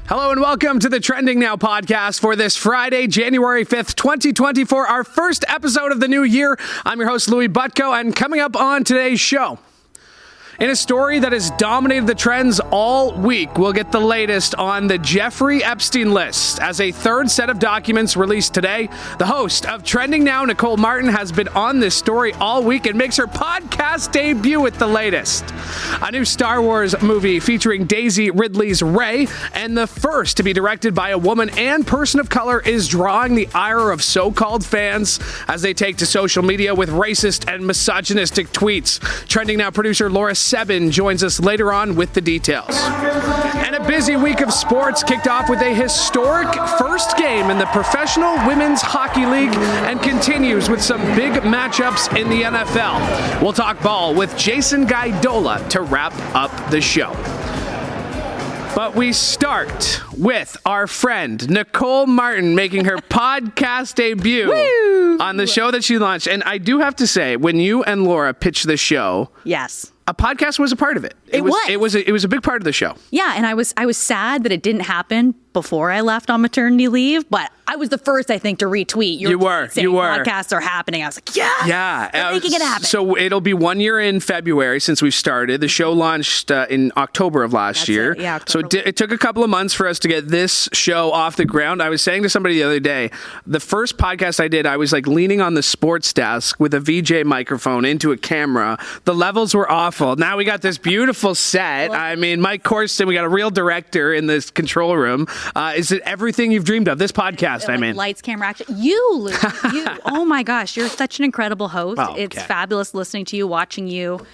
Hello and welcome to the Trending Now podcast for this Friday, January 5th, 2024, our first episode of the new year. I'm your host, Louie Butko, and coming up on today's show, in a story that has dominated the trends all week, we'll get the latest on the Jeffrey Epstein list. As a third set of documents released today, the host of Trending Now, Nicole Martin, has been on this story all week and makes her podcast debut with the latest. A new Star Wars movie featuring Daisy Ridley's Rey, and the first to be directed by a woman and person of color, is drawing the ire of so-called fans as they take to social media with racist and misogynistic tweets. Trending Now producer Laura Sebben joins us later on with the details. And a busy week of sports kicked off with a historic first game in the Professional Women's Hockey League and continues with some big matchups in the NFL. We'll talk ball with Jason Gaidola to wrap up the show. But we start with our friend Nicole Martin making her podcast debut on the show that she launched. And I do have to say, when you and Laura pitched the show, yes, a podcast was a part of it. It was a big part of the show. Yeah, and I was sad that it didn't happen before I left on maternity leave, but I was the first, I think, to retweet. You were. Podcasts are happening. I was like, yeah, making it happen. So it'll be 1 year in February since we've started. The show launched in October of last year. Yeah, so it took a couple of months for us to get this show off the ground. I was saying to somebody the other day, the first podcast I did, I was like leaning on the sports desk with a VJ microphone into a camera. The levels were awful. Now we got this beautiful set. I mean, Mike Corson, we got a real director in this control room. Is it everything you've dreamed of? This podcast, I mean. Lights, camera, action. You. Oh my gosh, you're such an incredible host. Oh, okay. It's fabulous listening to you, watching you.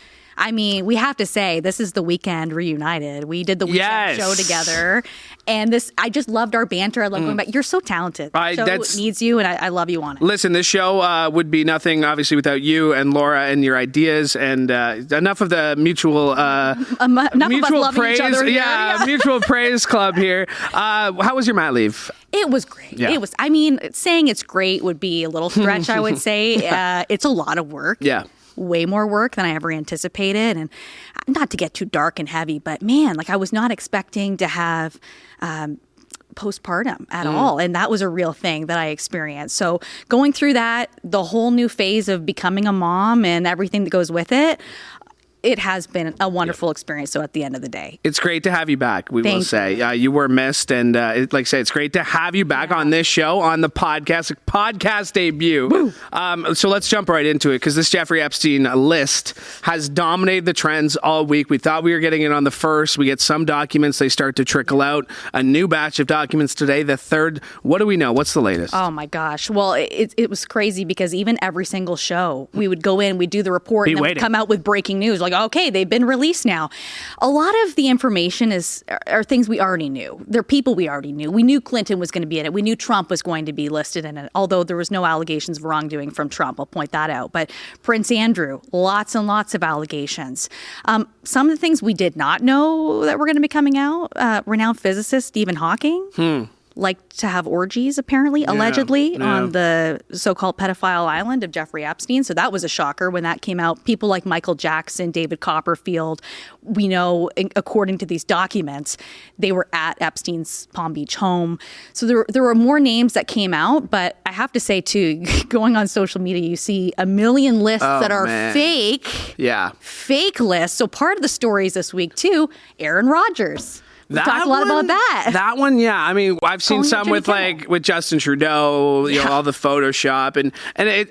I mean, we have to say, this is the Weekend reunited. We did the Weekend show together. And I just loved our banter. I love going back. You're so talented. The show needs you, and I love you on it. Listen, this show would be nothing, obviously, without you and Laura and your ideas. And enough of the mutual praise. Mutual praise club here. How was your mat leave? It was great. Yeah. It was. I mean, saying it's great would be a little stretch, I would say. It's a lot of work. Yeah. Way more work than I ever anticipated. And not to get too dark and heavy, but man, like I was not expecting to have postpartum at all. And that was a real thing that I experienced. So going through that, the whole new phase of becoming a mom and everything that goes with it, it has been a wonderful experience. So at the end of the day, it's great to have you back. We will say you were missed, and like I say, it's great to have you back on this show, on the podcast debut. So let's jump right into it, because this Jeffrey Epstein list has dominated the trends all week. We thought we were getting it on the first. We get some documents; they start to trickle out. A new batch of documents today. The third. What do we know? What's the latest? Oh my gosh! Well, it was crazy, because even every single show we would go in, we'd do the report, and then we'd come out with breaking news. Like, okay, they've been released now. A lot of the information are things we already knew. They're people we already knew. We knew Clinton was going to be in it. We knew Trump was going to be listed in it, although there was no allegations of wrongdoing from Trump. I'll point that out. But Prince Andrew, lots and lots of allegations. Some of the things we did not know that were going to be coming out, renowned physicist Stephen Hawking. Like to have orgies, apparently, allegedly, on the so-called pedophile island of Jeffrey Epstein. So that was a shocker when that came out. People like Michael Jackson, David Copperfield, we know, according to these documents, they were at Epstein's Palm Beach home. So there were more names that came out. But I have to say, too, going on social media, you see a million lists that are fake. Yeah. Fake lists. So part of the stories this week, too, Aaron Rodgers. We talked a lot about that. That one, yeah. I mean, I've seen some with Justin Trudeau, you know, all the Photoshop. And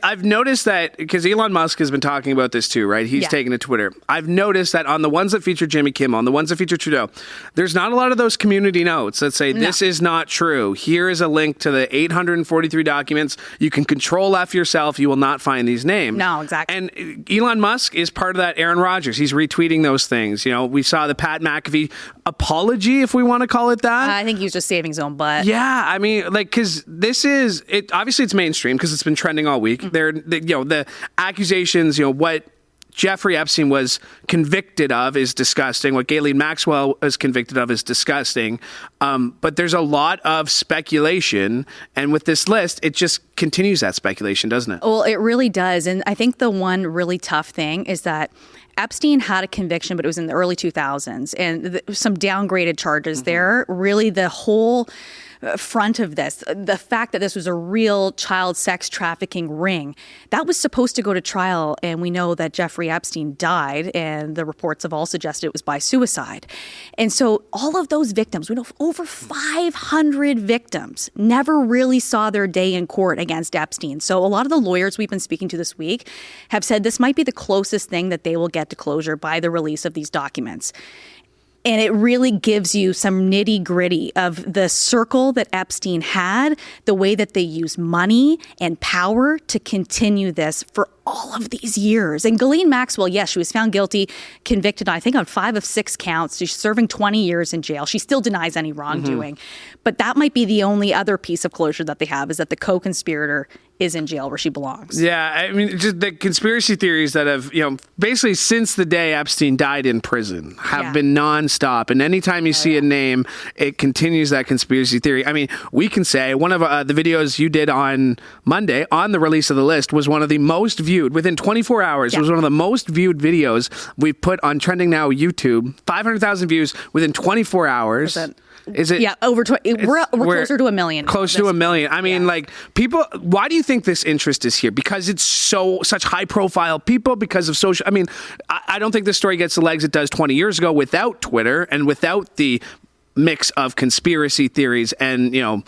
I've noticed that, because Elon Musk has been talking about this too, right? He's taken to Twitter. I've noticed that on the ones that feature Jimmy Kimmel, on the ones that feature Trudeau, there's not a lot of those community notes that say, this is not true. Here is a link to the 843 documents. You can control F yourself. You will not find these names. No, exactly. And Elon Musk is part of that Aaron Rodgers. He's retweeting those things. You know, we saw the Pat McAfee apology, if we want to call it that. I think he was just saving his own butt. Yeah, I mean, like, because this is it. Obviously, it's mainstream because it's been trending all week. The accusations, what Jeffrey Epstein was convicted of is disgusting. What Ghislaine Maxwell was convicted of is disgusting. But there's a lot of speculation. And with this list, it just continues that speculation, doesn't it? Well, it really does. And I think the one really tough thing is that Epstein had a conviction, but it was in the early 2000s, and some downgraded charges there. Really, the whole front of this, the fact that this was a real child sex trafficking ring, that was supposed to go to trial, and we know that Jeffrey Epstein died, and the reports have all suggested it was by suicide. And so all of those victims, we know over 500 victims, never really saw their day in court against Epstein. So a lot of the lawyers we've been speaking to this week have said this might be the closest thing that they will get to closure by the release of these documents. And it really gives you some nitty gritty of the circle that Epstein had, the way that they use money and power to continue this for all of these years. And Ghislaine Maxwell, yes, she was found guilty, convicted, I think, on 5 of 6 counts. She's serving 20 years in jail. She still denies any wrongdoing. But that might be the only other piece of closure that they have, is that the co-conspirator is in jail where she belongs. Yeah, I mean, just the conspiracy theories that have, basically since the day Epstein died in prison have been nonstop. And anytime you see a name, it continues that conspiracy theory. I mean, we can say one of the videos you did on Monday on the release of the list was one of the most viewed within 24 hours. It was one of the most viewed videos we've put on Trending Now YouTube. 500,000 views within 24 hours. Is it? Yeah, over 20. We're closer to 1 million. Close to 1 million. I mean, like, people, why do you think this interest is here? Because it's such high profile people, because of social. I mean, I don't think this story gets the legs it does 20 years ago without Twitter and without the mix of conspiracy theories and, the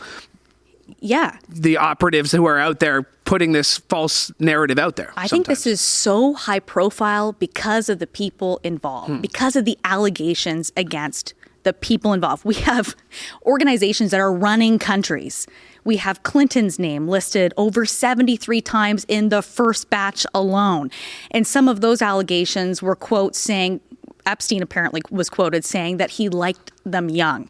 operatives who are out there putting this false narrative out there. I think this is so high profile because of the people involved, because of the allegations against the people involved. We have organizations that are running countries. We have Clinton's name listed over 73 times in the first batch alone. And some of those allegations were quotes saying, Epstein apparently was quoted saying that he liked them young.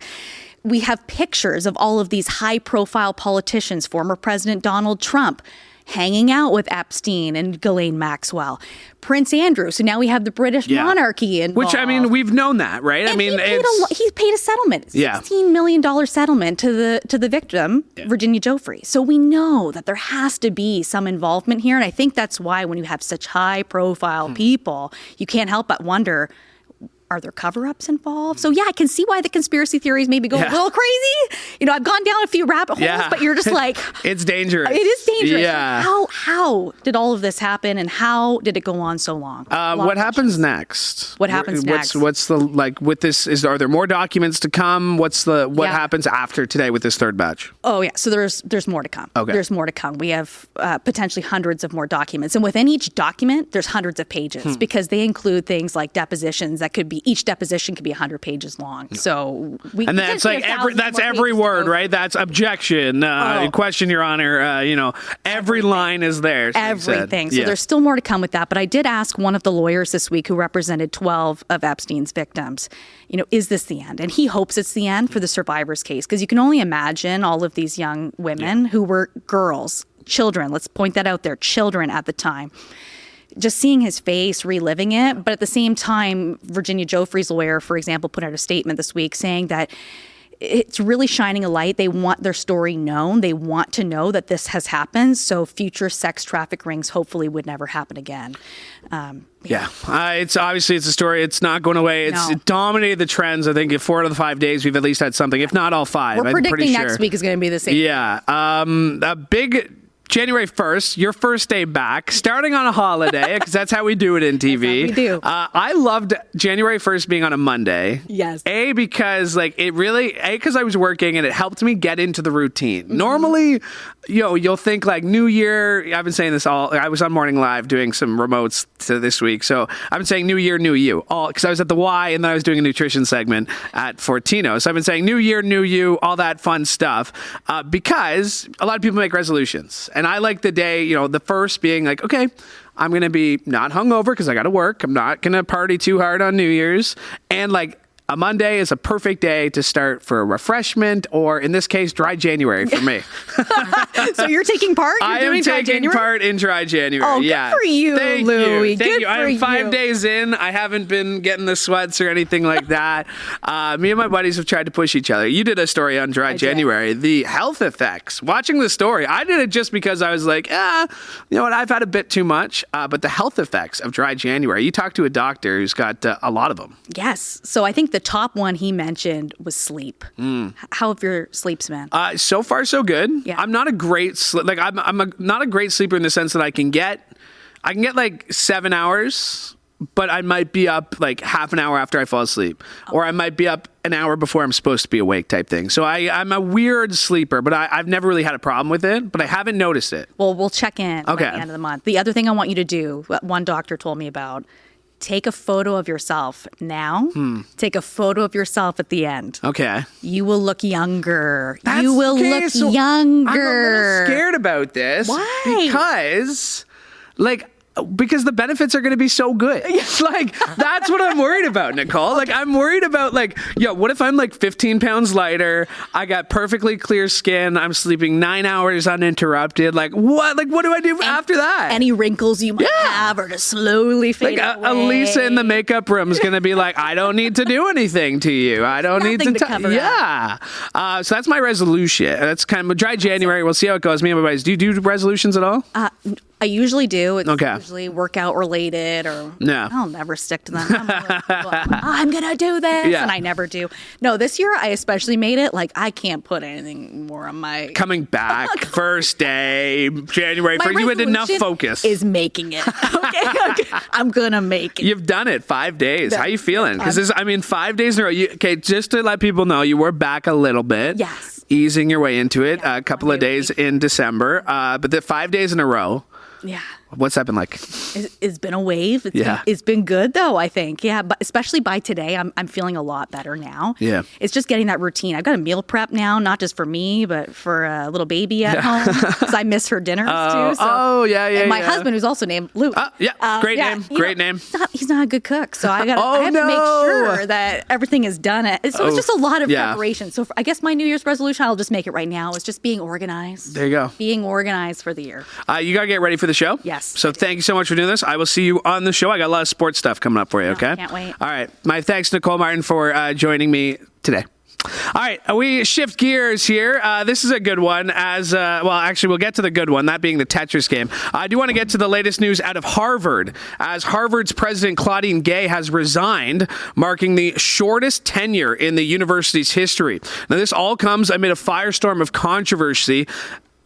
We have pictures of all of these high-profile politicians, former President Donald Trump, hanging out with Epstein and Ghislaine Maxwell. Prince Andrew. So now we have the British monarchy involved. Which, I mean, we've known that, right? And I mean, he paid a settlement, $16 million settlement to the victim, Virginia Giuffre. So we know that there has to be some involvement here. And I think that's why when you have such high-profile people, you can't help but wonder, are there cover-ups involved? So, I can see why the conspiracy theories maybe go a little crazy. I've gone down a few rabbit holes, but you're just like... It's dangerous. It is dangerous. Yeah. How did all of this happen, and how did it go on so long? What happens next? What happens next? What's the, like, with this, are there more documents to come? What happens after today with this third batch? Oh, yeah. So there's more to come. Okay. There's more to come. We have potentially hundreds of more documents. And within each document, there's hundreds of pages because they include things like depositions that could be, each deposition could be 100 pages long. So and that's like every word, right? That's objection, question, Your Honor. Every line is there. Everything. So there's still more to come with that. But I did ask one of the lawyers this week who represented 12 of Epstein's victims, is this the end? And he hopes it's the end for the survivors case, because you can only imagine all of these young women who were girls, children. Let's point that out there, children at the time. Just seeing his face, reliving it. But at the same time, Virginia Giuffre's lawyer, for example, put out a statement this week saying that it's really shining a light. They want their story known. They want to know that this has happened. So future sex traffic rings hopefully would never happen again. It's obviously it's a story. It's not going away. It dominated the trends. I think 4 out of the 5 days we've at least had something, if not all 5. We're predicting next week is going to be the same. Yeah. A big January 1st, your first day back, starting on a holiday, because that's how we do it in TV. That's how we do. I loved January 1st being on a Monday. Yes. Because because I was working and it helped me get into the routine. Normally, you'll think like New Year. I've been saying this I was on Morning Live doing some remotes this week. So I've been saying New Year, New You. Because I was at the Y and then I was doing a nutrition segment at Fortino. So I've been saying New Year, New You, all that fun stuff. Because a lot of people make resolutions. And I like the day, the first being like, okay, I'm going to be not hungover because I got to work. I'm not going to party too hard on New Year's. And like a Monday is a perfect day to start for a refreshment, or in this case, dry January for me. So you're taking part? I am taking part in dry January. Oh, good for you, Thank Louie. you. Thank you. For I'm 5 you. days in. I haven't been getting the sweats or anything like that. Me and my buddies have tried to push each other. You did a story on dry January. The health effects. Watching the story, I did it just because I was like, you know what? I've had a bit too much. But the health effects of dry January. You talked to a doctor who's got a lot of them. Yes. So I think the top one he mentioned was sleep. How have your sleeps been? So far, so good. Yeah. I'm not a great not a great sleeper in the sense that I can get like 7 hours, but I might be up like half an hour after I fall asleep, or I might be up an hour before I'm supposed to be awake type thing. So I'm a weird sleeper, but I've never really had a problem with it, but I haven't noticed it. Well, we'll check in at the end of the month. The other thing I want you to do, what one doctor told me about, take a photo of yourself now. Take a photo of yourself at the end. Okay. You will look younger. You will look younger. I'm a little scared about this. Why? Because the benefits are going to be so good. Like, that's what I'm worried about, Nicole. Like, I'm worried about, like, what if I'm like 15 pounds lighter? I got perfectly clear skin. I'm sleeping 9 hours uninterrupted. Like, what? Like, what do I do after that? Any wrinkles you might have are to slowly fade away. Elisa in the makeup room is going to be like, I don't need to do anything to you. I don't need to cover up. So that's my resolution. That's kind of dry January. We'll see how it goes. Me and my buddies. Do you do resolutions at all? I usually do. It's usually workout related, or I'll never stick to them. I'm going to do this, and I never do. No, this year I especially made it like I can't put anything more on my... Coming back, first day, January 1st. You had enough focus. Is making it. Okay. I'm going to make it. You've done it 5 days. How you feeling? Because 5 days in a row. Just to let people know, you were back a little bit. Yes. Easing your way into it. A couple of days in December. But the 5 days in a row. Yeah. What's that been like? It's been a wave. It's been good though, I think. Yeah, but especially by today, I'm feeling a lot better now. Yeah. It's just getting that routine. I've got a meal prep now, not just for me, but for a little baby at home, because I miss her dinners too. So. And my husband, who's also named Luke. Great name. Great name. He's not a good cook, so I have to make sure that everything is done. So it's just a lot of preparation. So I guess my New Year's resolution, I'll just make it right now, is just being organized. There you go. Being organized for the year. You got to get ready for the show. Yes. So thank you so much for doing this. I will see you on the show. I got a lot of sports stuff coming up for you, okay? Can't wait. All right. My thanks, Nicole Martin, for joining me today. All right, we shift gears here. This is a good one we'll get to the good one, that being the Tetris game. I do want to get to the latest news out of Harvard, as Harvard's president, Claudine Gay, has resigned, marking the shortest tenure in the university's history. Now, this all comes amid a firestorm of controversy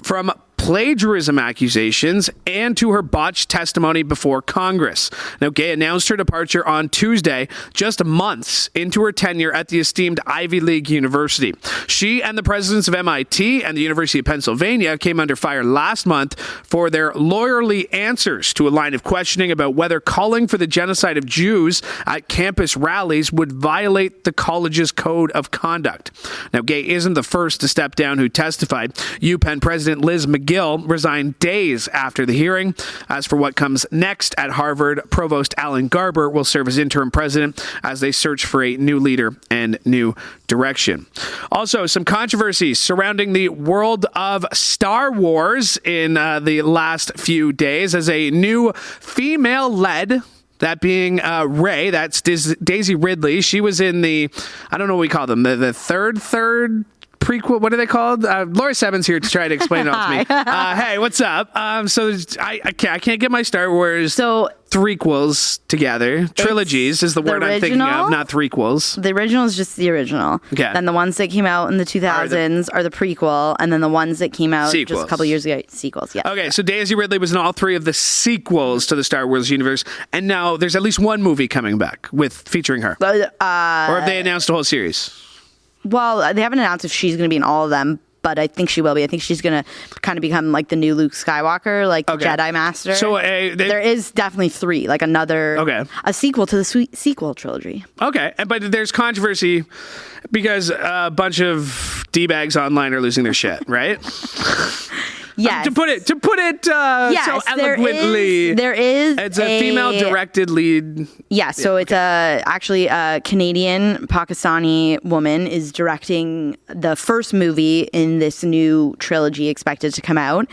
from plagiarism accusations and to her botched testimony before Congress. Now, Gay announced her departure on Tuesday, just months into her tenure at the esteemed Ivy League university. She and the presidents of MIT and the University of Pennsylvania came under fire last month for their lawyerly answers to a line of questioning about whether calling for the genocide of Jews at campus rallies would violate the college's code of conduct. Now, Gay isn't the first to step down who testified. UPenn President Liz McGill resigned days after the hearing. As for what comes next at Harvard, Provost Alan Garber will serve as interim president as they search for a new leader and new direction. Also, some controversies surrounding the world of Star Wars in the last few days as a new female-led, that being Rey, that's Daisy Ridley. She was in the, I don't know what we call them, the third prequel. What are they called? Laura Sebben's here to try to explain it all to me. Hey, what's up? So I can't get my Star Wars threequels together. Trilogies is the word I'm thinking of, not threequels. The original is just the original. Okay. Then the ones that came out in the 2000s are the prequel, and then the ones that came out just a couple years ago, sequels. Yeah. Okay, so Daisy Ridley was in all three of the sequels to the Star Wars universe, and now there's at least one movie coming back featuring her. Or have they announced a whole series? Well, they haven't announced if she's going to be in all of them, but I think she will be. I think she's going to kind of become like the new Luke Skywalker, like the Jedi Master. So there is definitely three, like a sequel to the sequel trilogy. Okay, but there's controversy because a bunch of D-bags online are losing their shit, right? Yes. To put it yes, so eloquently. It's a female-directed lead. Yeah, so it's actually a Canadian Pakistani woman is directing the first movie in this new trilogy expected to come out.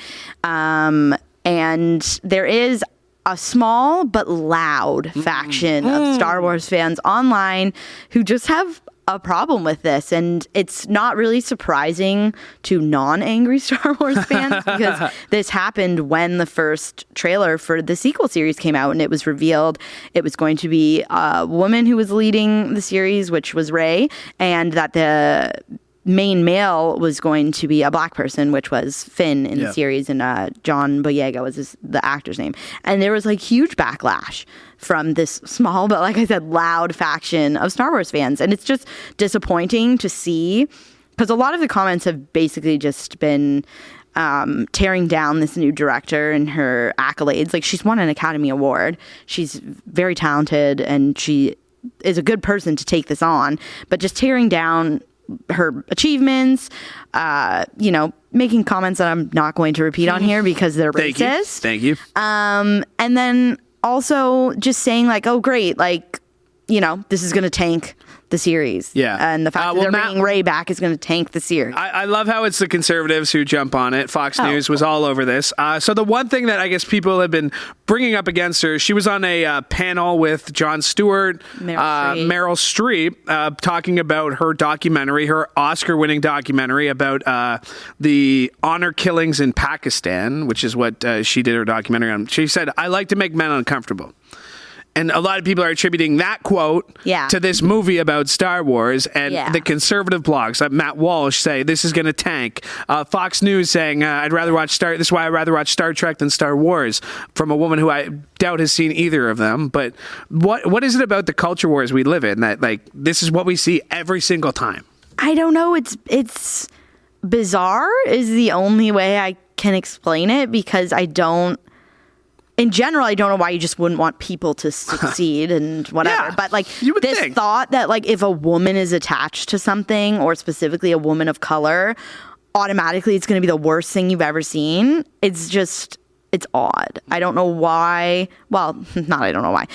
And there is a small but loud faction of Star Wars fans online who just have a problem with this, and it's not really surprising to non-angry Star Wars fans because this happened when the first trailer for the sequel series came out, and it was revealed it was going to be a woman who was leading the series, which was Rey, and that the main male was going to be a black person, which was Finn in the series, and John Boyega was the actor's name. And there was like huge backlash from this small but, like I said, loud faction of Star Wars fans. And it's just disappointing to see, because a lot of the comments have basically just been tearing down this new director and her accolades. Like, she's won an Academy Award. She's very talented, and she is a good person to take this on. But just tearing down her achievements, making comments that I'm not going to repeat on here because they're racist. Thank you. And then also just saying like, oh, great, like, this is going to tank the series. Yeah. And the fact that they're bringing Rey back is going to tank the series. I love how it's the conservatives who jump on it. Fox News was all over this. So the one thing that I guess people have been bringing up against her, she was on a panel with Jon Stewart, Meryl Streep, talking about her documentary, her Oscar-winning documentary about the honor killings in Pakistan, which is what she did her documentary on. She said, "I like to make men uncomfortable." And a lot of people are attributing that quote to this movie about Star Wars, and the conservative blogs, like Matt Walsh, say this is going to tank. Fox News saying this is why I'd rather watch Star Trek than Star Wars, from a woman who I doubt has seen either of them. But what is it about the culture wars we live in that like this is what we see every single time? I don't know. It's bizarre is the only way I can explain it, because in general, I don't know why you just wouldn't want people to succeed and whatever. Yeah, but like this thought that like if a woman is attached to something, or specifically a woman of color, automatically it's going to be the worst thing you've ever seen. It's odd. I don't know why. Well, I don't know why.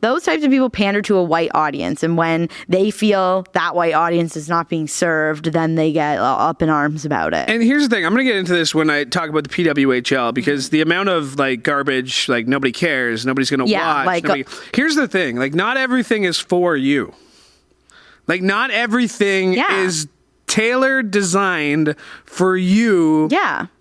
Those types of people pander to a white audience. And when they feel that white audience is not being served, then they get up in arms about it. And here's the thing. I'm going to get into this when I talk about the PWHL, because the amount of like garbage, like nobody cares, nobody's going to watch. Here's the thing. Like, not everything is for you. Like, not everything is tailored, designed for you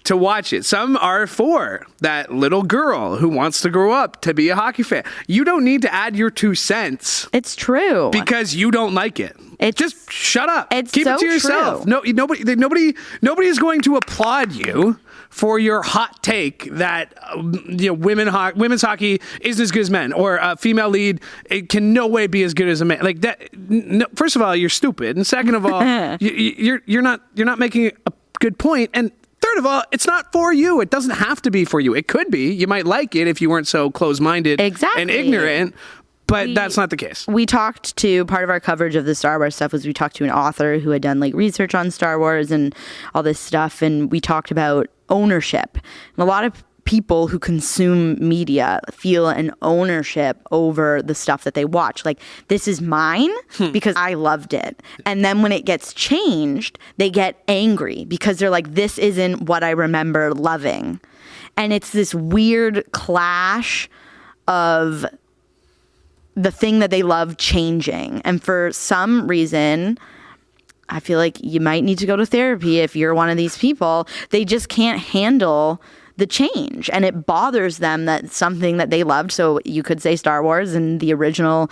to watch it. Some are for that little girl who wants to grow up to be a hockey fan. You don't need to add your 2 cents. It's true. Because you don't like it. Just shut up. Keep it to yourself. True. No, nobody is going to applaud you for your hot take that women's hockey isn't as good as men, or a female lead, it can no way be as good as a man. Like that. No, first of all, you're stupid, and second of all, you're not making a good point. And third of all, it's not for you. It doesn't have to be for you. It could be. You might like it if you weren't so closed-minded and ignorant. But that's not the case. We talked to, part of our coverage of the Star Wars stuff was we talked to an author who had done like research on Star Wars and all this stuff. And we talked about ownership. And a lot of people who consume media feel an ownership over the stuff that they watch. Like, this is mine because I loved it. And then when it gets changed, they get angry because they're like, this isn't what I remember loving. And it's this weird clash of the thing that they love changing. And for some reason, I feel like you might need to go to therapy if you're one of these people. They just can't handle the change, and it bothers them that something that they loved. So you could say Star Wars and the original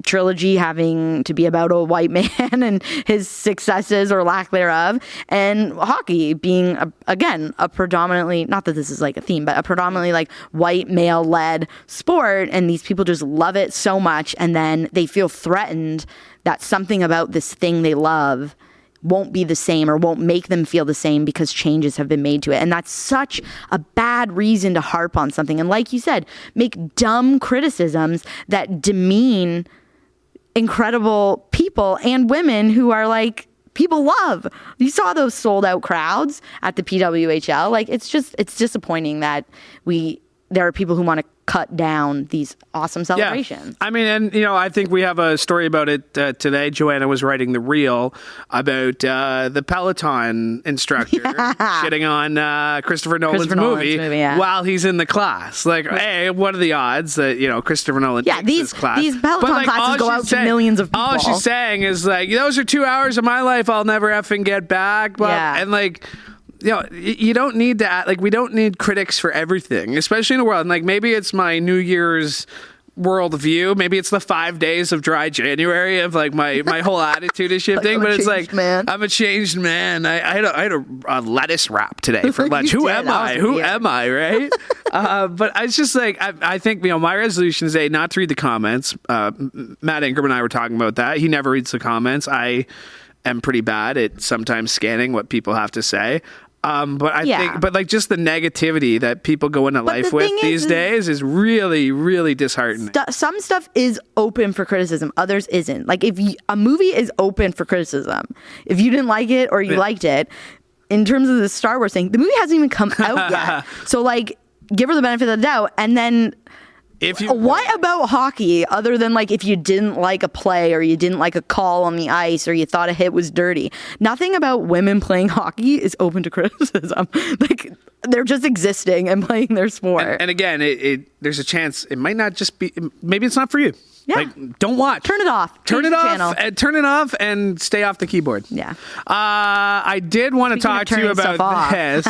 trilogy having to be about a white man and his successes or lack thereof, and hockey being a predominantly, not that this is like a theme, but a predominantly like white male led sport, and these people just love it so much, and then they feel threatened that something about this thing they love won't be the same or won't make them feel the same because changes have been made to it. And that's such a bad reason to harp on something. And like you said, make dumb criticisms that demean incredible people and women who are like people love. You saw those sold out crowds at the PWHL. Like, it's disappointing that there are people who want to cut down these awesome celebrations. Yeah. I mean, and, I think we have a story about it today. Joanna was writing the reel about the Peloton instructor shitting on Christopher Nolan's movie while he's in the class. Like, hey, what are the odds that, Christopher Nolan takes this class? These Peloton classes go out to millions of people. All she's saying is, like, those are 2 hours of my life I'll never effing get back. But, and, like, you don't need to act, like, we don't need critics for everything, especially in the world. And, like, maybe it's my New Year's worldview. Maybe it's the 5 days of dry January of, like, my whole attitude is shifting. But it's like, man. I'm a changed man. I had a lettuce wrap today for lunch. Who am I? Who am I? Right? But it's just like, I think, my resolution is not to read the comments. Matt Ingram and I were talking about that. He never reads the comments. I am pretty bad at sometimes scanning what people have to say. But I think, like, just the negativity that people go into life with these days is really, really disheartening. Some stuff is open for criticism, others isn't. Like, if a movie is open for criticism, if you didn't like it or you liked it, in terms of the Star Wars thing, the movie hasn't even come out yet. So, like, give her the benefit of the doubt, and then. What about hockey, other than, like, if you didn't like a play or you didn't like a call on the ice or you thought a hit was dirty? Nothing about women playing hockey is open to criticism. Like, they're just existing and playing their sport. And again, there's a chance it might not just be. Maybe it's not for you. Yeah. Like, don't watch. Turn it off. Turn it off and stay off the keyboard. Yeah. I did want to talk to you about this.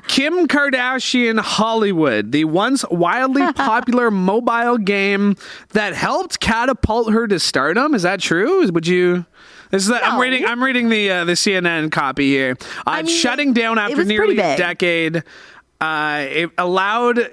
Kim Kardashian Hollywood, the once wildly popular mobile game that helped catapult her to stardom. Is that true? Would you? This is no. I'm reading the CNN copy here. Shutting down after nearly a decade. It allowed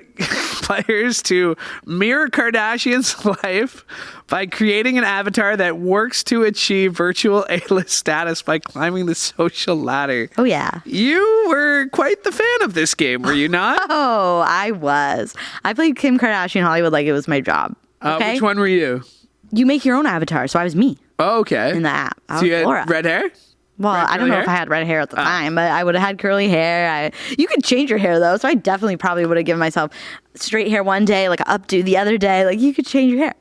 players to mirror Kardashian's life by creating an avatar that works to achieve virtual A-list status by climbing the social ladder. Oh, yeah. You were quite the fan of this game, were you not? Oh, I was. I played Kim Kardashian Hollywood like it was my job. Okay? Which one were you? You make your own avatar, so I was me. Oh, okay. In the app. So you had Laura. Red hair? Well, I don't know if I had red hair at the time, but I would have had curly hair. You could change your hair, though, so I definitely probably would have given myself straight hair one day, like an updo the other day. Like, you could change your hair.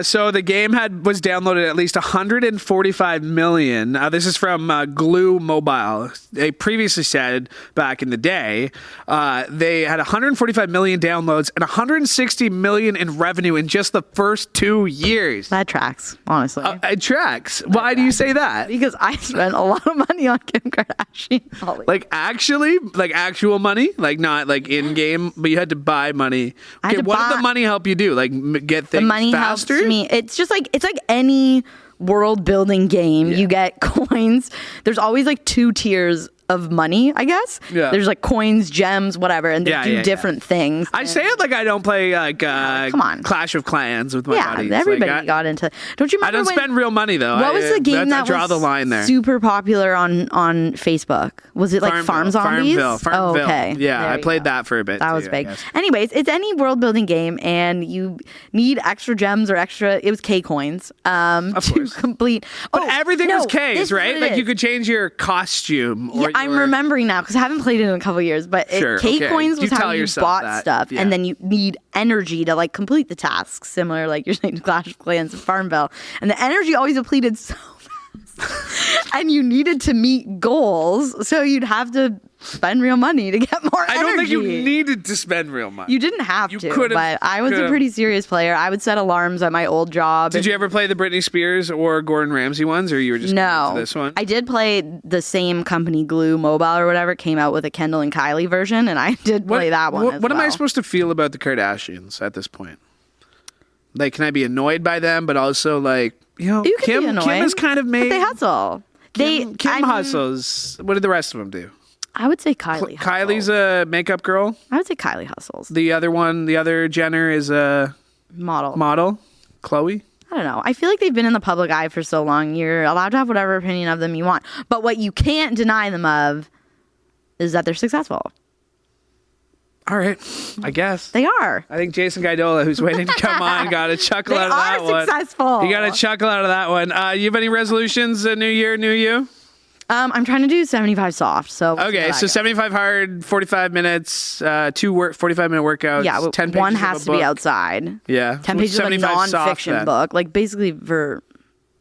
So the game was downloaded at least 145 million. This is from Glue Mobile. They previously said back in the day they had 145 million downloads and 160 million in revenue in just the first 2 years. That tracks, honestly. It tracks. Why do you say that? Because I spent a lot of money on Kim Kardashian. Like, actually? Like, actual money? Like, not like in-game, but you had to buy money. Okay, what did the money help you do? Like, get things faster? To me, it's just like any world building game. You get coins. There's always like 2 tiers of money, I guess. Yeah. There's like coins, gems, whatever, and they do different things. I say it like I don't play like come on. Clash of Clans with my buddies. Yeah, everybody got into. Don't you remember? I don't spend real money though. What was the game that draw the line there? Super popular on Facebook? Was it like Farm Zombies? Farmville. Oh, okay. Yeah, I played that for a bit. That was big. Anyways, it's any world building game, and you need extra gems or extra. It was K coins to complete. But everything was Ks, right? Like you could change your costume. I'm remembering now because I haven't played it in a couple of years. But K coins was how you bought stuff, and then you need energy to like complete the tasks. Similar, like you're saying, to Clash of Clans and Farmville, and the energy always depleted so fast, and you needed to meet goals, so you'd have to spend real money to get more energy. I don't think you needed to spend real money. You didn't have to, but I was a pretty serious player. I would set alarms at my old job. Did you ever play the Britney Spears or Gordon Ramsay ones, or you were just into this one? I did play the same company, Glue Mobile or whatever, came out with a Kendall and Kylie version, and I did play that one. What am I supposed to feel about the Kardashians at this point? Like, can I be annoyed by them, but also like, Kim has kind of made. But they hustle. Kim hustles. What did the rest of them do? I would say Kylie. Kylie's a makeup girl. I would say Kylie hustles. The other Jenner is a model. Chloe. I don't know. I feel like they've been in the public eye for so long. You're allowed to have whatever opinion of them you want. But what you can't deny them of is that they're successful. All right. I guess. They are. I think Jason Gaidola, who's waiting to come on, got a chuckle out of that one. They are successful. He got a chuckle out of that one. You have any resolutions, new year, new you? I'm trying to do 75 soft. So okay, so 75 hard, 45 minutes, 45-minute workouts. Yeah, 10 pages one has to be outside. Yeah, 10 pages of a non-fiction book, like basically for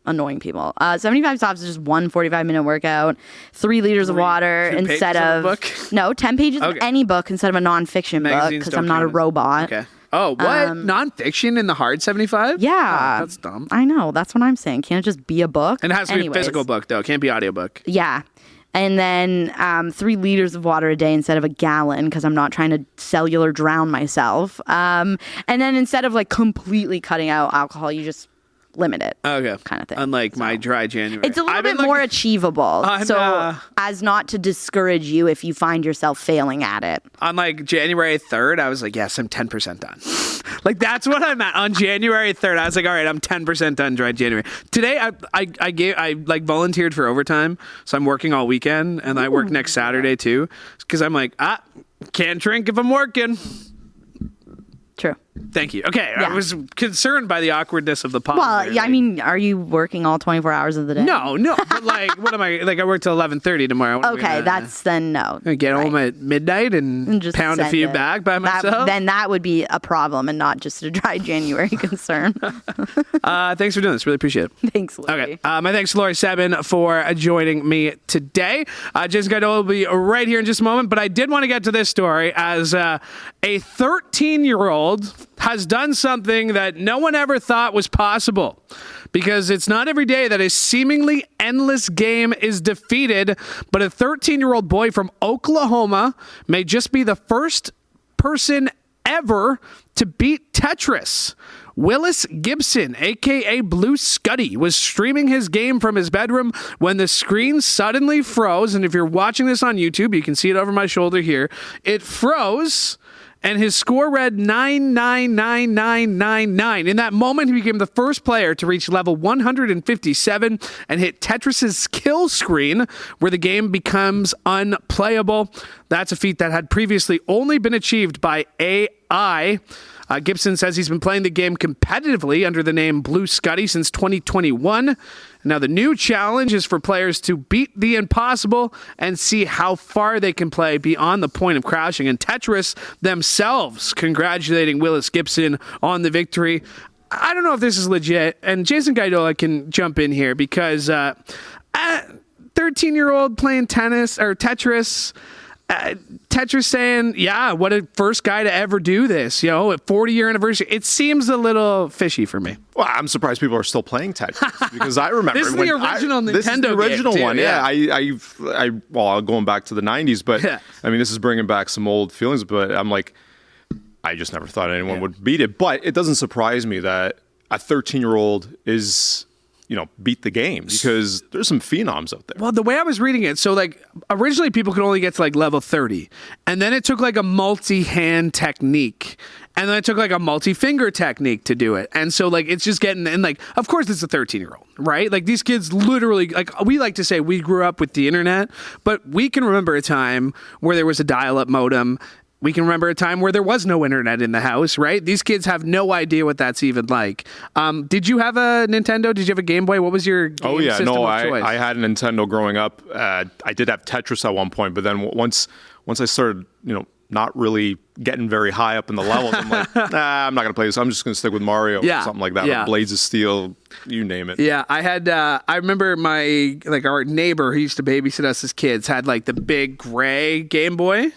annoying people. 75 soft is just one 45-minute workout, 3 liters of water instead of book? No, 10 pages of any book instead of a non-fiction book because I'm not a robot. Okay. Oh, what? Non-fiction in the hard 75? Yeah. Oh, that's dumb. I know. That's what I'm saying. Can't it just be a book? And it has to be a physical book, though. It can't be audiobook. Yeah. And then 3 liters of water a day instead of a gallon because I'm not trying to cellular drown myself. And then instead of like completely cutting out alcohol, you just limit it. Okay. Kind of thing. Unlike my dry January. It's a little bit more achievable. As not to discourage you if you find yourself failing at it. On like January 3rd, I was like, yes, I'm 10% done. Like that's what I'm at. On January 3rd, I was like, all right, I'm 10% done dry January. Today, I like volunteered for overtime. So I'm working all weekend and I work next Saturday too. Because I'm like, can't drink if I'm working. True. Thank you. Okay, yeah. I was concerned by the awkwardness of the pod. Well, yeah, I mean, are you working all 24 hours of the day? No. But like, what am I? Like, I work till 11:30 tomorrow. Okay, that's then no. I get home at midnight and just pound a few back by myself. Then that would be a problem and not just a dry January concern. Thanks for doing this. Really appreciate it. Thanks, Louie. Okay. My thanks to Laura Sebben for joining me today. Jason Gaidola will be right here in just a moment, but I did want to get to this story as a 13-year-old has done something that no one ever thought was possible. Because it's not every day that a seemingly endless game is defeated, but a 13-year-old boy from Oklahoma may just be the first person ever to beat Tetris. Willis Gibson, a.k.a. Blue Scuddy, was streaming his game from his bedroom when the screen suddenly froze. And if you're watching this on YouTube, you can see it over my shoulder here. It froze. And his score read 999999. In that moment, he became the first player to reach level 157 and hit Tetris's kill screen, where the game becomes unplayable. That's a feat that had previously only been achieved by AI. Gibson says he's been playing the game competitively under the name Blue Scuddy since 2021. Now, the new challenge is for players to beat the impossible and see how far they can play beyond the point of crashing. And Tetris themselves congratulating Willis Gibson on the victory. I don't know if this is legit, and Jason Gaidola can jump in here because 13-year-old playing tennis or Tetris. Tetris saying, yeah, what a first guy to ever do this, at 40-year anniversary. It seems a little fishy for me. Well, I'm surprised people are still playing Tetris because I remember this is the original Nintendo This is the original game one, too, yeah. Well, going back to the 90s, but I mean, this is bringing back some old feelings, but I'm like, I just never thought anyone would beat it. But it doesn't surprise me that a 13-year-old is... beat the game because there's some phenoms out there. Well, the way I was reading it, so like originally people could only get to like level 30, and then it took like a multi-hand technique, and then it took like a multi-finger technique to do it. And so like it's just getting, and like of course it's a 13-year-old, right? Like these kids literally, like we like to say we grew up with the internet, but we can remember a time where there was a dial-up modem. We can remember a time where there was no internet in the house, right? These kids have no idea what that's even like. Did you have a Nintendo? Did you have a Game Boy? What was your game system of choice? I had a Nintendo growing up. I did have Tetris at one point, but then once I started, not really getting very high up in the levels, I'm like, I'm not going to play this. I'm just going to stick with Mario or something like that. Or Blades of Steel, you name it. Yeah, I had, I remember our neighbor who used to babysit us as kids had like the big gray Game Boy.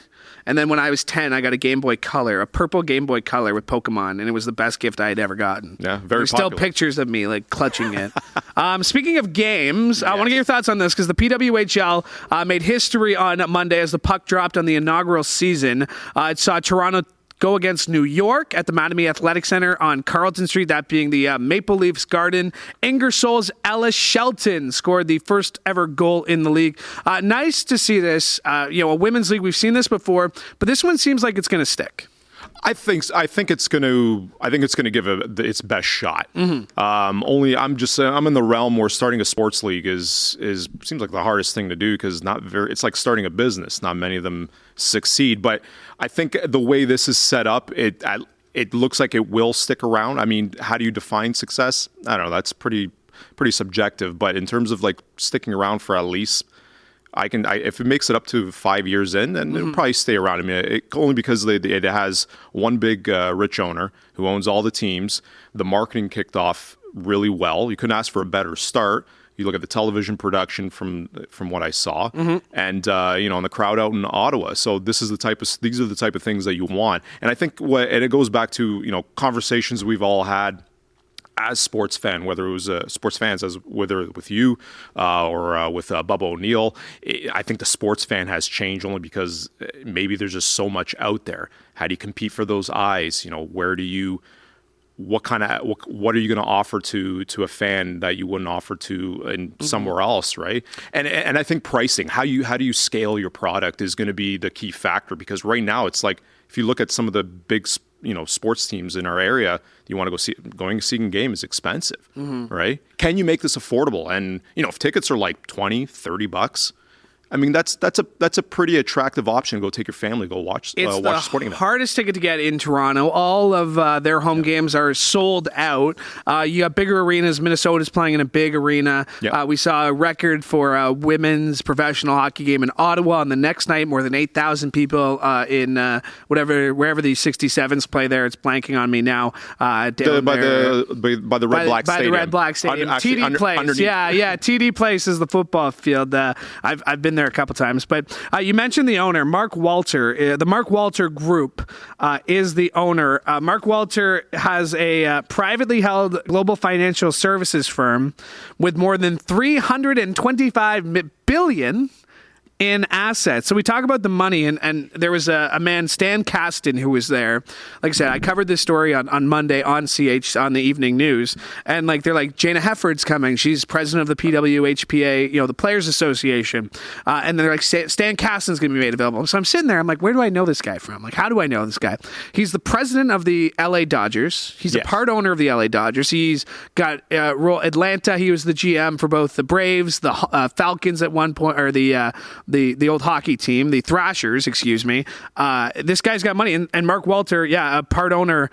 And then when I was 10, I got a Game Boy Color, a purple Game Boy Color with Pokemon, and it was the best gift I had ever gotten. Yeah, very popular. There's still pictures of me, like, clutching it. Speaking of games, I want to get your thoughts on this, because the PWHL made history on Monday as the puck dropped on the inaugural season. It saw Toronto go against New York at the Mattamy Athletic Center on Carlton Street, that being the Maple Leafs Garden. Ingersoll's Ellis Shelton scored the first ever goal in the league. Nice to see this. A women's league, we've seen this before, but this one seems like it's going to stick. I think it's going to give its best shot. Mm-hmm. I'm in the realm where starting a sports league is seems like the hardest thing to do because it's like starting a business. Not many of them succeed, but I think the way this is set up, it looks like it will stick around. I mean, how do you define success? I don't know. That's pretty subjective. But in terms of like sticking around for at least if it makes it up to 5 years in, then it'll probably stay around. I mean, only because it has one big rich owner who owns all the teams. The marketing kicked off really well. You couldn't ask for a better start. You look at the television production from what I saw, and and the crowd out in Ottawa. So these are the type of things that you want. And I think and it goes back to conversations we've all had as sports fan, whether it was sports fans, whether with you or with Bubba O'Neill. I think the sports fan has changed only because maybe there's just so much out there. How do you compete for those eyes? What are you going to offer to a fan that you wouldn't offer to somewhere else, right? And I think pricing, how do you scale your product is going to be the key factor, because right now it's like, if you look at some of the big sports teams in our area, you want to going to see a game is expensive, right? Can you make this affordable? And if tickets are like $20-$30, I mean, that's a pretty attractive option. Go take your family, go watch a sporting event. It's the hardest ticket to get in Toronto. All of their home games are sold out. You got bigger arenas. Minnesota's playing in a big arena. Yep. We saw a record for a women's professional hockey game in Ottawa on the next night. More than 8,000 people in wherever the 67s play there. It's blanking on me now. By the Red Black Stadium. By the Red Black Stadium. TD Place. Underneath. Yeah. TD Place is the football field. I've been there a couple times, but you mentioned the owner, Mark Walter. The Mark Walter Group is the owner. Mark Walter has a privately held global financial services firm with more than $325 billion in assets. So we talk about the money, and there was a man, Stan Kasten, who was there. Like I said, I covered this story on Monday on CH on the evening news, and they're like, Jana Hefford's coming. She's president of the PWHPA, the Players Association, and they're like, Stan Kasten's going to be made available. So I'm sitting there, I'm like, where do I know this guy from? Like, how do I know this guy? He's the president of the LA Dodgers. He's a part owner of the LA Dodgers. He's got Atlanta. He was the GM for both the Braves, the Falcons at one point, or the old hockey team, the Thrashers, excuse me. This guy's got money. And Mark Walter, a part owner.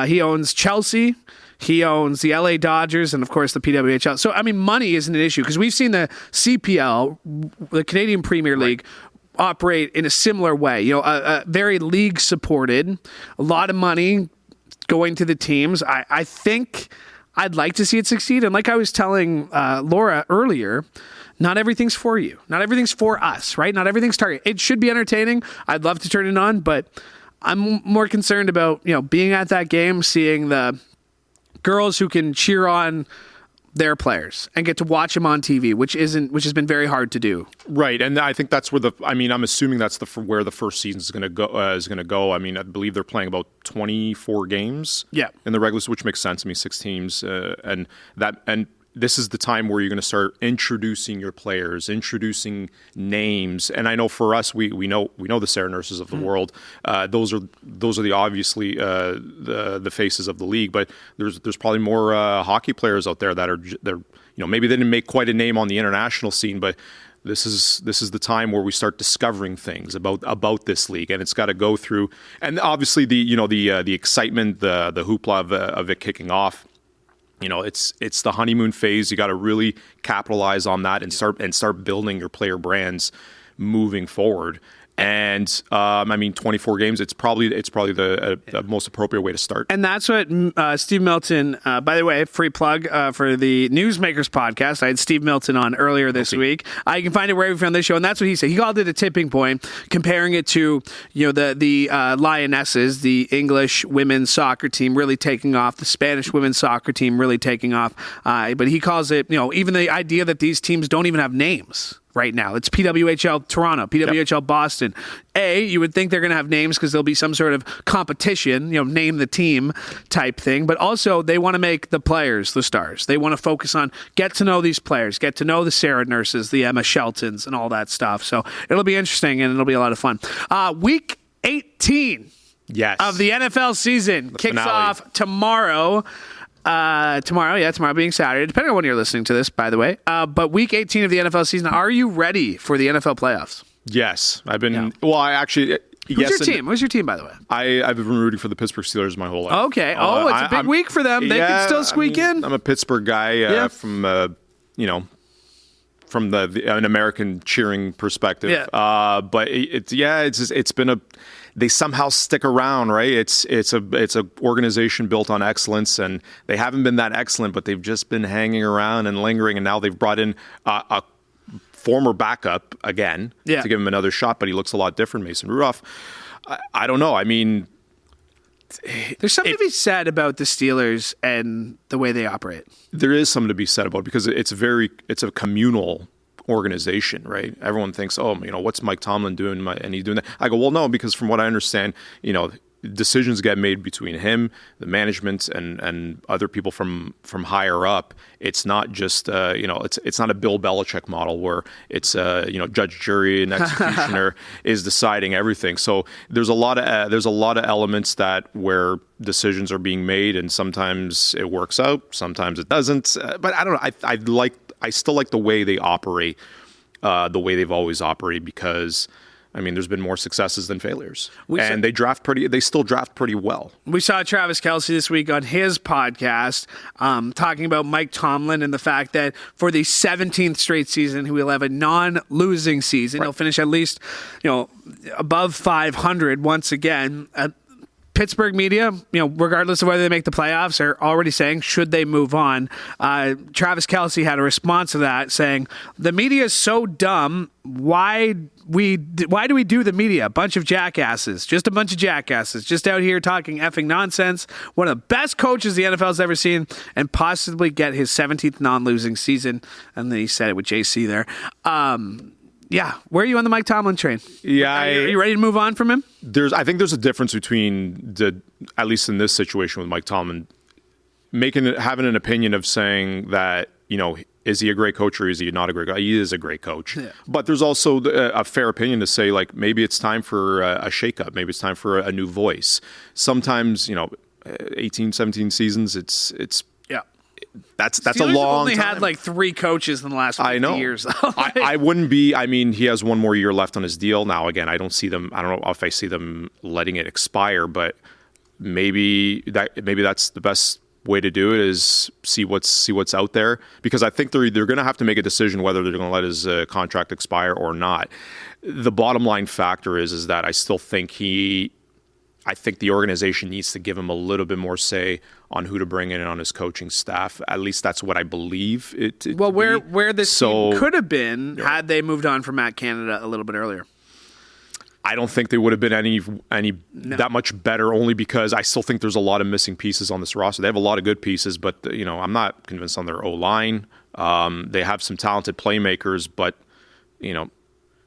He owns Chelsea. He owns the LA Dodgers and, of course, the PWHL. So, I mean, money isn't an issue because we've seen the CPL, the Canadian Premier League, operate in a similar way. Very league supported, a lot of money going to the teams. I think I'd like to see it succeed. And like I was telling Laura earlier, not everything's for you. Not everything's for us, right? Not everything's targeted. It should be entertaining. I'd love to turn it on, but I'm more concerned about, being at that game, seeing the girls who can cheer on their players and get to watch them on TV, which has been very hard to do. Right, and I think that's where I'm assuming that's where the first season is going to go. I mean, I believe they're playing about 24 games. In the regular, which makes sense. I mean, 6 teams, and this is the time where you're going to start introducing your players, introducing names. And I know for us, we know the Sarah Nurses of the world. Those are the obviously the faces of the league. But there's probably more hockey players out there that they're maybe they didn't make quite a name on the international scene, but this is the time where we start discovering things about this league, and it's got to go through. And obviously the excitement, the hoopla of it kicking off. It's the honeymoon phase. You got to really capitalize on that and start building your player brands moving forward. And 24 games. It's probably the most appropriate way to start. And that's what Steve Milton. By the way, free plug for the Newsmakers podcast. I had Steve Milton on earlier this week. You can find it wherever you found this show, and that's what he said. He called it a tipping point, comparing it to the Lionesses, the English women's soccer team really taking off, the Spanish women's soccer team really taking off. But he calls it even the idea that these teams don't even have names. Right now, it's PWHL Toronto, PWHL Boston. You would think they're going to have names because there'll be some sort of competition, name the team type thing. But also, they want to make the players the stars. They want to focus on get to know these players, get to know the Sarah Nurses, the Emma Sheltons, and all that stuff. So it'll be interesting and it'll be a lot of fun. Week 18 of the NFL season kicks off tomorrow. Tomorrow being Saturday, depending on when you're listening to this, by the way. But week 18 of the NFL season, are you ready for the NFL playoffs? Yes. I've been, I actually... Who's your team? Who's your team, by the way? I've been rooting for the Pittsburgh Steelers my whole life. Okay. It's a big week for them. They can still squeak in. I'm a Pittsburgh guy from, from an American cheering perspective. Yeah. But it's been they somehow stick around, right? It's a organization built on excellence, and they haven't been that excellent, but they've just been hanging around and lingering, and now they've brought in a former backup again to give him another shot, but he looks a lot different, Mason Rudolph. I don't know. I mean, there's something to be said about the Steelers and the way they operate. There is something to be said about it because it's a communal organization, right? Everyone thinks, what's Mike Tomlin doing? And he's doing that. I go, well, no, because from what I understand, decisions get made between him, the management, and other people from higher up. It's not just it's not a Bill Belichick model where it's judge, jury, and executioner is deciding everything. So there's a lot of elements where decisions are being made, and sometimes it works out, sometimes it doesn't. But I don't know. I still like the way they operate, the way they've always operated, because there's been more successes than failures. They still draft pretty well. We saw Travis Kelce this week on his podcast talking about Mike Tomlin and the fact that for the 17th straight season, he will have a non-losing season. Right. He'll finish at least, above 500 once again. Pittsburgh media, regardless of whether they make the playoffs, are already saying, should they move on? Travis Kelce had a response to that saying, the media is so dumb. Why do we do the media? A bunch of jackasses, just a bunch of jackasses, just out here talking effing nonsense. One of the best coaches the NFL's ever seen, and possibly get his 17th non-losing season. And then he said it with JC there. Yeah, where are you on the Mike Tomlin train? Yeah, are you ready to move on from him? I think there's a difference between at least in this situation with Mike Tomlin, having an opinion of saying that is he a great coach or is he not a great coach? He is a great coach, but there's also a fair opinion to say like maybe it's time for a shakeup, maybe it's time for a new voice. Sometimes 18, 17 seasons, it's. That's Steelers a long only time. Had like 3 coaches in the last 50 years. I wouldn't be. He has one more year left on his deal. Now, again, I don't know if I see them letting it expire, but maybe that's the best way to do it is see what's out there, because I think they're going to have to make a decision whether they're going to let his contract expire or not. The bottom line factor is that I still think I think the organization needs to give him a little bit more say on who to bring in on his coaching staff. At least that's what I believe it. Well, where this team could have been had they moved on from Matt Canada a little bit earlier. I don't think they would have been any that much better, only because I still think there's a lot of missing pieces on this roster. They have a lot of good pieces, but I'm not convinced on their O-line. They have some talented playmakers, but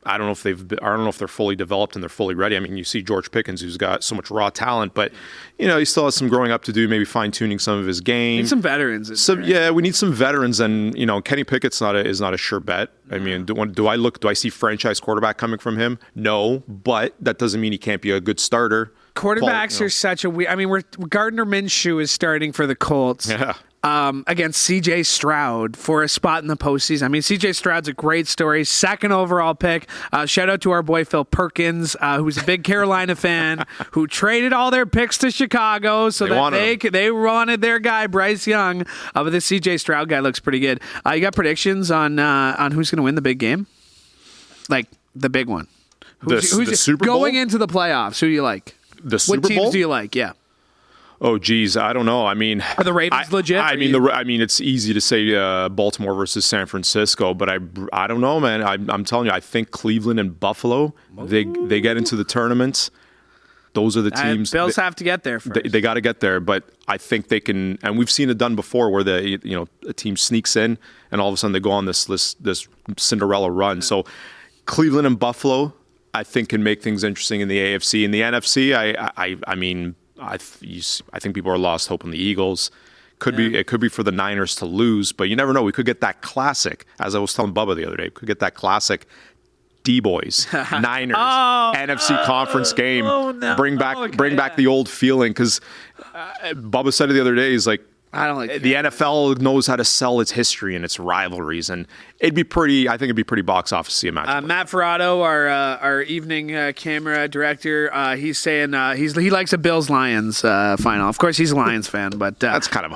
I don't know if they're fully developed and they're fully ready. You see George Pickens, who's got so much raw talent, but he still has some growing up to do, maybe fine-tuning some of his game. Need some veterans. We need some veterans, and Kenny Pickett's is not a sure bet. Do I see franchise quarterback coming from him? No, but that doesn't mean he can't be a good starter. Quarterbacks are such a weird. Gardner Minshew is starting for the Colts. Yeah. Against C.J. Stroud for a spot in the postseason. C.J. Stroud's a great story. 2nd overall pick. Shout out to our boy Phil Perkins, who's a big Carolina fan, who traded all their picks to Chicago so they wanted their guy Bryce Young. But this C.J. Stroud guy looks pretty good. You got predictions on who's going to win the big game? Like the big one. Who's the Super Bowl? Going into the playoffs, who do you like? The Super Bowl? What teams do you like? Yeah. Oh, geez, I don't know. Are the Ravens legit? It's easy to say Baltimore versus San Francisco, but I don't know, man. I'm telling you, I think Cleveland and Buffalo, they get into the tournament. Those are the teams. Bills have to get there first. They got to get there, but I think they can. And we've seen it done before, where a team sneaks in and all of a sudden they go on this Cinderella run. So Cleveland and Buffalo, I think, can make things interesting in the AFC. In the NFC, I think people are lost hope on the Eagles. It could be for the Niners to lose, but you never know. We could get that classic, as I was telling Bubba the other day. We could get that classic D-Boys, Niners, NFC conference game. Bring back the old feeling, because Bubba said it the other day. He's like, I don't like the NFL knows how to sell its history and its rivalries, and I think it'd be pretty box office-y match. Matt Ferrato, our evening camera director, he's saying he likes a Bills-Lions final. Of course, he's a Lions fan, but that's kind of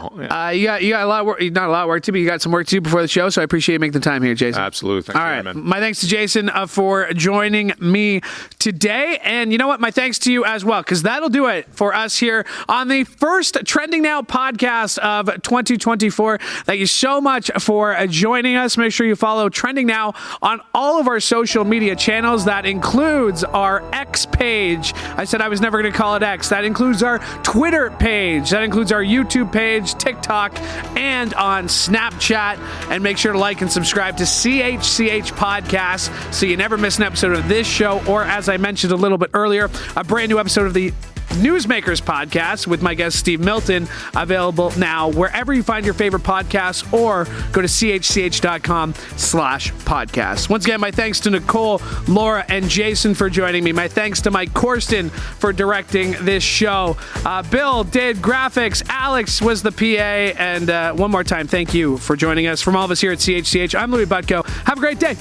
you got a lot of work. Not a lot of work to do, but you got some work to do before the show. So I appreciate you making the time here, Jason. Absolutely. All right, my thanks to Jason for joining me today, and you know what? My thanks to you as well, because that'll do it for us here on the first Trending Now podcast of 2024. Thank you so much for joining us. Make sure you follow Trending Now on all of our social media channels. That includes our X page. I said I was never going to call it X. That includes our Twitter page. That includes our YouTube page, TikTok, and on Snapchat. And make sure to like and subscribe to CHCH Podcast so you never miss an episode of this show, or as I mentioned a little bit earlier, a brand new episode of the Newsmakers podcast with my guest Steve Milton, available now wherever you find your favorite podcasts, or go to chch.com/podcast. Once again, my thanks to Nicole, Laura, and Jason for joining me. My thanks to Mike Corsten for directing this show. Bill did graphics. Alex was the PA. And one more time, thank you for joining us. From all of us here at CHCH, I'm Louie Butko. Have a great day.